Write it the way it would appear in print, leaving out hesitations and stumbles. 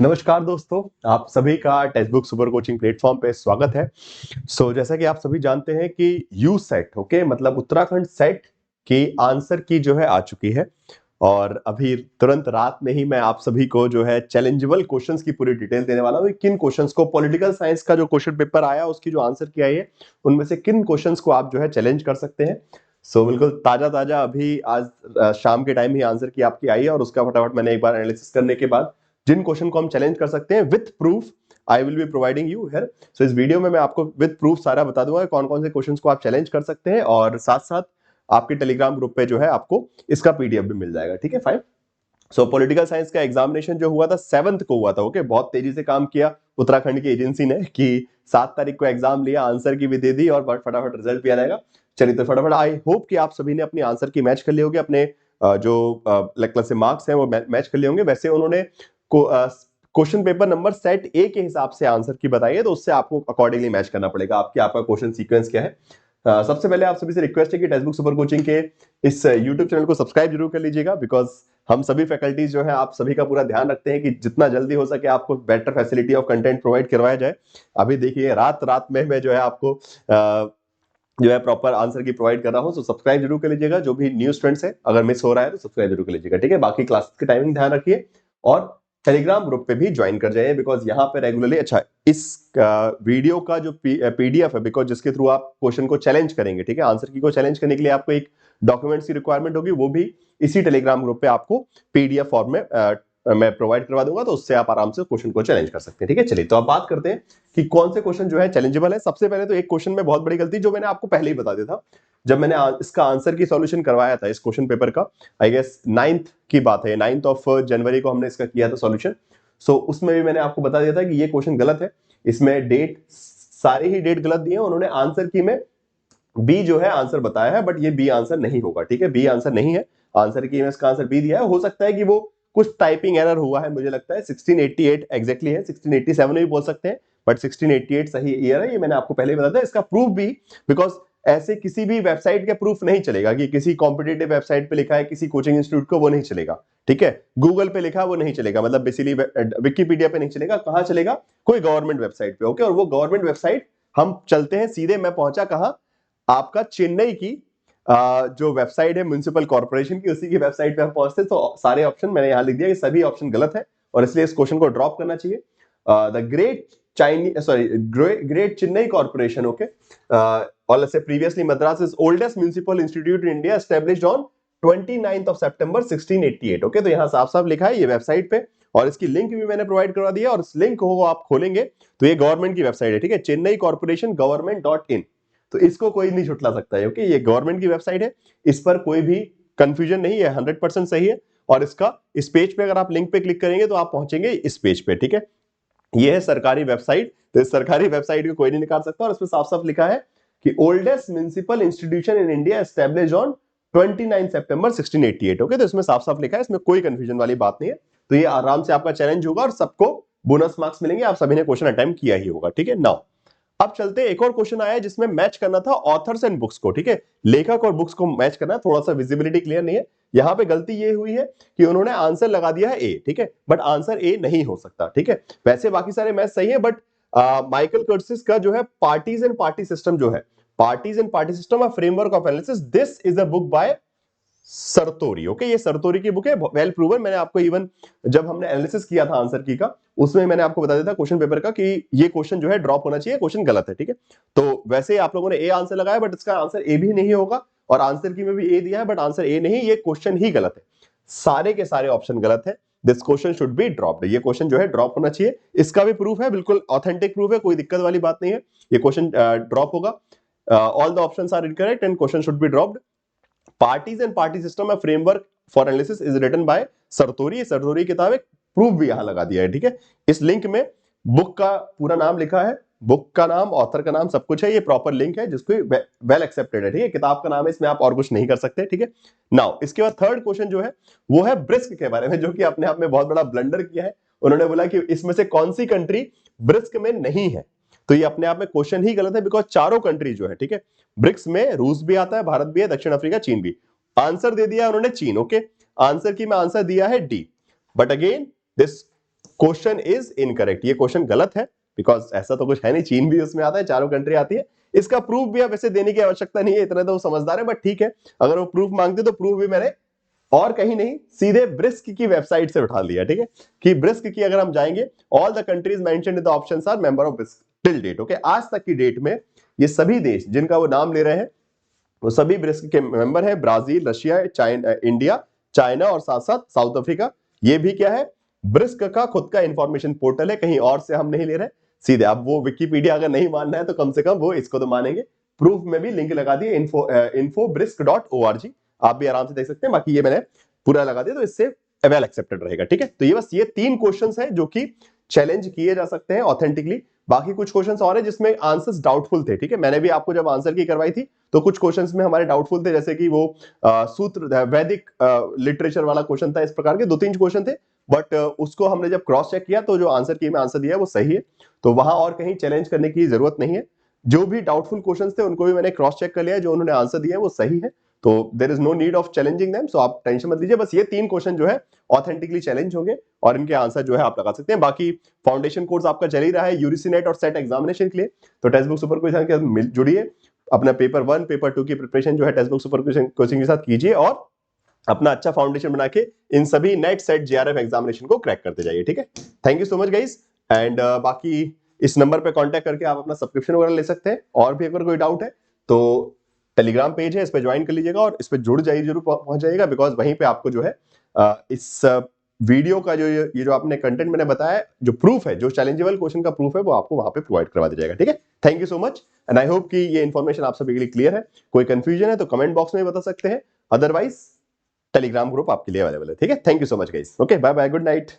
नमस्कार दोस्तों, आप सभी का text book super coaching platform पे स्वागत है। जैसा कि आप सभी जानते हैं कि यू सेट ओके मतलब उत्तराखंड सेट की आंसर की जो है आ चुकी है और अभी तुरंत रात में ही मैं आप सभी को जो है चैलेंजेबल क्वेश्चंस की पूरी डिटेल देने वाला हूँ। किन क्वेश्चंस को पॉलिटिकल साइंस का जो क्वेश्चन पेपर आया उसकी जो आंसर की आई है उनमें से किन क्वेश्चंस को आप जो है चैलेंज कर सकते हैं। बिल्कुल ताजा ताजा अभी आज शाम के टाइम ही आंसर की आपकी आई है और उसका फटाफट मैंने एक बार एनालिसिस करने के बाद जिन क्वेश्चन को हम चैलेंज कर सकते हैं with proof I will be providing you here. इस वीडियो में मैं आपको विथ प्रूफ सारा बता दूंगा कौन कौन से क्वेश्चंस को आप चैलेंज कर सकते हैं और साथ साथ आपके टेलीग्राम ग्रुप पे जो है आपको इसका पीडीएफ भी मिल जाएगा। ठीक है, फाइन। पॉलिटिकल साइंस का एग्जामिनेशन जो हुआ था 7th को हुआ था। ओके, बहुत तेजी से काम किया उत्तराखंड की एजेंसी ने कि 7 तारीख को एग्जाम लिया, आंसर की भी दे दी और फटाफट रिजल्ट भी आ जाएगा। चलिए तो फटाफट आई होप कि आप सभी ने अपनी आंसर की मैच कर ली होगी, अपने जो से मार्क्स हैं वो मैच कर लिए होंगे। वैसे उन्होंने क्वेश्चन पेपर नंबर सेट ए के हिसाब से आंसर की बताई है तो उससे आपको अकॉर्डिंगली मैच करना पड़ेगा आपका क्वेश्चन सीक्वेंस क्या है। सबसे पहले आप सभी से रिक्वेस्ट है कि टेक्स्ट बुक सुपर कोचिंग के इस यूट्यूब चैनल को सब्सक्राइब जरूर कर लीजिएगा बिकॉज हम सभी फैकल्टीज जो है आप सभी का पूरा ध्यान रखते हैं कि जितना जल्दी हो सके आपको better facility of content provide करवाया जाए। अभी देखिए रात रात में मैं जो है आपको जो है प्रॉपर आंसर की प्रोवाइड कर रहा हूं। सब्सक्राइब जरूर कर लीजिएगा, जो भी न्यू स्टूडेंट्स है अगर मिस हो रहा है तो सब्सक्राइब जरूर कर लीजिएगा। ठीक है, बाकी क्लासेस की टाइमिंग ध्यान रखिए और टेलीग्राम ग्रुप पे भी ज्वाइन कर जाइए बिकॉज यहाँ पे रेगुलरली अच्छा इस वीडियो का जो पीडीएफ है बिकॉज जिसके थ्रू आप क्वेश्चन को चैलेंज करेंगे, ठीक है, आंसर की को चैलेंज करने के लिए आपको एक डॉक्यूमेंट्स की रिक्वायरमेंट होगी, वो भी इसी टेलीग्राम ग्रुप पे आपको पीडीएफ फॉर्म में मैं प्रोवाइड करवा दूंगा तो उससे आप आराम से क्वेश्चन को चैलेंज कर सकते हैं। ठीक है, चलिए तो अब बात करते हैं कि कौन से क्वेश्चन जो है चैलेंजेबल है। सबसे पहले तो एक क्वेश्चन में बहुत बड़ी गलती जो मैंने आपको पहले ही बता दिया था जब मैंने इसका आंसर की सॉल्यूशन करवाया था इस क्वेश्चन पेपर का, आई गेस 9th की बात है, 9th ऑफ जनवरी को हमने इसका किया था सॉल्यूशन। उसमें भी मैंने आपको बता दिया था कि ये क्वेश्चन गलत है, इसमें डेट सारे ही डेट गलत दिए हैं उन्होंने। आंसर की में बी जो है आंसर बताया है बट ये बी आंसर नहीं होगा। ठीक है, बी आंसर नहीं है, आंसर की में इसका आंसर बी दिया है। हो सकता है कि वो कुछ टाइपिंग एरर हुआ है, मुझे लगता है 1688 एग्जैक्टली है, 1687 भी बोल सकते हैं बट 1688 सही ईयर है, ये मैंने आपको पहले ही बताया था। इसका प्रूफ भी बिकॉज ऐसे किसी भी वेबसाइट के प्रूफ नहीं चलेगा कि किसी कॉम्पिटेटिव वेबसाइट पे लिखा है किसी कोचिंग इंस्टीट्यूट को, वो नहीं चलेगा। ठीक है, गूगल पे लिखा है वो नहीं चलेगा, मतलब बेसिकली विकिपीडिया पे नहीं चलेगा। कहां चलेगा? कोई गवर्नमेंट वेबसाइट पे। ओके, और वो गवर्नमेंट वेबसाइट हम चलते हैं सीधे, मैं पहुंचा कहां, आपका चेन्नई की जो वेबसाइट है म्युनिसिपल कॉर्पोरेशन की, उसी की वेबसाइट पे हम पहुंचते हैं। तो सारे ऑप्शन मैंने यहां लिख दिया कि सभी ऑप्शन गलत है और इसलिए इस क्वेश्चन को ड्रॉप करना चाहिए। The great Chinese sorry great Chennai corporation, okay, और let's say previously Madras is oldest municipal institute in India established on 29th of September 1688। Okay, तो यहां साफ साफ लिखा है ये वेबसाइट पे और इसकी लिंक भी मैंने प्रोवाइड करवा दिया और इस लिंक को आप खोलेंगे तो ये गवर्नमेंट की वेबसाइट है। ठीक है, चेन्नई कॉर्पोरेशन गवर्नमेंट.in, तो इसको कोई नहीं झुटला सकता है। ओके, ये गवर्नमेंट की वेबसाइट है, इस पर कोई भी कंफ्यूजन नहीं है, 100% सही है। और इसका इस पेज पे अगर आप लिंक पे क्लिक करेंगे तो आप पहुंचेंगे इस पेज पे। ठीक है, ये है सरकारी वेबसाइट, तो इस सरकारी वेबसाइट को कोई नहीं निकाल सकता और इसमें साफ साफ लिखा है कि oldest municipal institution in India established on 29 September 1688। Okay, तो इसमें साफ साफ लिखा है, इसमें कोई कंफ्यूजन वाली बात नहीं है। तो ये आराम से आपका चैलेंज होगा और सबको बोनस मार्क्स मिलेंगे, आप सभी ने क्वेश्चन अटेम्प्ट किया ही होगा। ठीक है, नाउ अब चलते हैं, एक और क्वेश्चन आया है जिसमें मैच करना था ऑथर्स एंड बुक्स को। ठीक है, लेखक और बुक्स को मैच करना है, थोड़ा सा विजिबिलिटी क्लियर नहीं है। यहां पे गलती ये हुई है कि उन्होंने आंसर लगा दिया है ए, ठीक है, बट आंसर ए नहीं हो सकता। ठीक है, वैसे बाकी सारे मैच सही है बट माइकल कर्टिस का जो है पार्टीज एंड पार्टी सिस्टम जो है, parties and party system a framework of analysis, this is a book by Sartori. Okay, ये सरतोरी की बुक है, वेल प्रूवन। मैंने आपको इवन जब हमने एनालिसिस किया था आंसर की का, उसमें मैंने आपको बता दिया था क्वेश्चन पेपर का कि ये क्वेश्चन जो है ड्रॉप होना चाहिए, क्वेश्चन गलत है। ठीक है, तो वैसे ही आप लोगों ने ए आंसर लगाया बट इसका आंसर ए भी नहीं होगा और आंसर की में भी ए दिया है बट आंसर ए नहीं, ये क्वेश्चन ही गलत है, सारे के सारे ऑप्शन गलत है। This question should be dropped, ये क्वेश्चन जो है ड्रॉप होना चाहिए। इसका भी प्रूफ है, बिल्कुल ऑथेंटिक प्रूफ है, कोई दिक्कत वाली बात नहीं है, ये क्वेश्चन ड्रॉप होगा। All the options are incorrect and question should be dropped. Parties and party system framework for analysis is written by Sartori, Sartori किताब है, प्रूफ भी यहां लगा दिया है। ठीक है, इस लिंक में बुक का पूरा नाम लिखा है, बुक का नाम, ऑथर का नाम, सब कुछ है, ये प्रॉपर लिंक है जिसको वेल एक्सेप्टेड है। ठीक है, किताब का नाम है, इसमें आप और कुछ नहीं कर सकते। ठीक है, नाउ इसके बाद थर्ड क्वेश्चन जो है वो है ब्रिस्क के बारे में, जो कि अपने आप में बहुत बड़ा ब्लंडर किया है। उन्होंने बोला कि इसमें से कौन सी कंट्री ब्रिस्क में नहीं है, तो ये अपने आप में क्वेश्चन ही गलत है बिकॉज चारों कंट्री जो है, ठीक है, ब्रिक्स में रूस भी आता है, भारत भी है, दक्षिण अफ्रीका, चीन भी। आंसर दे दिया उन्होंने चीन। ओके, आंसर की में आंसर दिया है D, but again this question is incorrect, ये क्वेश्चन गलत है, बिकॉज ऐसा तो कुछ है नहीं, चीन भी उसमें आता है, चारों कंट्री आती है। इसका प्रूफ भी अब ऐसे देने की आवश्यकता नहीं है, इतना तो वो समझदार है, बट ठीक है, अगर वो प्रूफ मांगते तो प्रूफ भी मैंने और कहीं नहीं, सीधे ब्रिस्क की वेबसाइट से उठा लिया, ठीक है, कि ब्रिस्क की अगर हम जाएंगे, all the countries mentioned in the options are member of BRICS till date, okay, आज तक की डेट में ये सभी देश जिनका वो नाम ले रहे हैं वो सभी ब्रिस्क के मेंबर हैं, Brazil, Russia, China, India, China और साथ साथ साउथ अफ्रीका। ये भी क्या है, ब्रिस्क का खुद का इंफॉर्मेशन पोर्टल है, कहीं और से हम नहीं ले रहे सीधे। अब वो विकिपीडिया अगर नहीं मानना है तो कम से कम वो इसको तो मानेंगे। प्रूफ में भी लिंक लगा दिए, info.brisk.org, आप भी आराम से देख सकते हैं, बाकी ये मैंने पूरा लगा दिया, तो इससे वेल एक्सेप्टेड रहेगा, ठीक है। तो ये बस ये 3 क्वेश्चंस हैं जो कि चैलेंज किए जा सकते हैं ऑथेंटिकली। बाकी कुछ क्वेश्चंस और है जिसमें आंसर्स डाउटफुल थे, ठीक है, मैंने भी आपको जब आंसर की करवाई थी तो कुछ क्वेश्चंस में हमारे डाउटफुल थे, जैसे कि वो सूत्र वैदिक लिटरेचर वाला क्वेश्चन था, इस प्रकार के 2-3 क्वेश्चन थे, बट उसको हमने जब क्रॉस चेक किया तो जो आंसर की मैं आंसर दिया है वो सही है, तो वहां और कहीं चैलेंज करने की जरूरत नहीं है। जो भी डाउटफुल क्वेश्चंस थे उनको भी मैंने क्रॉस चेक कर लिया, जो उन्होंने आंसर दिया है वो सही है, तो there is no need of challenging them, so आप टेंशन मत लीजिए। बस ये 3 क्वेश्चन जो है ऑथेंटिकली चैलेंज होंगे और इनके आंसर जो है आप लगा सकते हैं। बाकी फाउंडेशन कोर्स आपका चल ही रहा है यूजीसी नेट और सेट एग्जामिनेशन के लिए, तो टेक्स्ट बुक सुपर क्विज के साथ जुड़िए, अपना पेपर 1 पेपर 2 की प्रिपरेशन जो है टेक्स्ट बुक सुपर कोचिंग के साथ कीजिए और अपना अच्छा फाउंडेशन बना के इन सभी नेट सेट जेआरएफ एग्जामिनेशन को क्रैक करते जाइए, ठीक है। Thank you so much guys, and बाकी इस नंबर पे कांटेक्ट करके आप अपना सब्सक्रिप्शन वगैरह ले सकते हैं, और भी अगर कोई डाउट है तो टेलीग्राम पेज है, इस पे ज्वाइन कर लीजिएगा और इस पे जुड़ जाइए, जरूर पहुंच जाइएगा, बिकॉज वहीं पे आपको जो है इस वीडियो का जो ये जो आपने कंटेंट मैंने बताया, जो प्रूफ है, जो चैलेंजेबल क्वेश्चन का प्रूफ है, वो आपको वहां पे प्रोवाइड करवा दिया जाएगा, ठीक है। Thank you so much, and I hope कि ये इन्फॉर्मेशन आप सभी के लिए क्लियर है। कोई कंफ्यूजन है तो कमेंट बॉक्स में बता सकते हैं, अदरवाइज टेलीग्राम ग्रुप आपके लिए अवेलेबल है, ठीक है। Thank you so much guys, okay, bye bye, good night.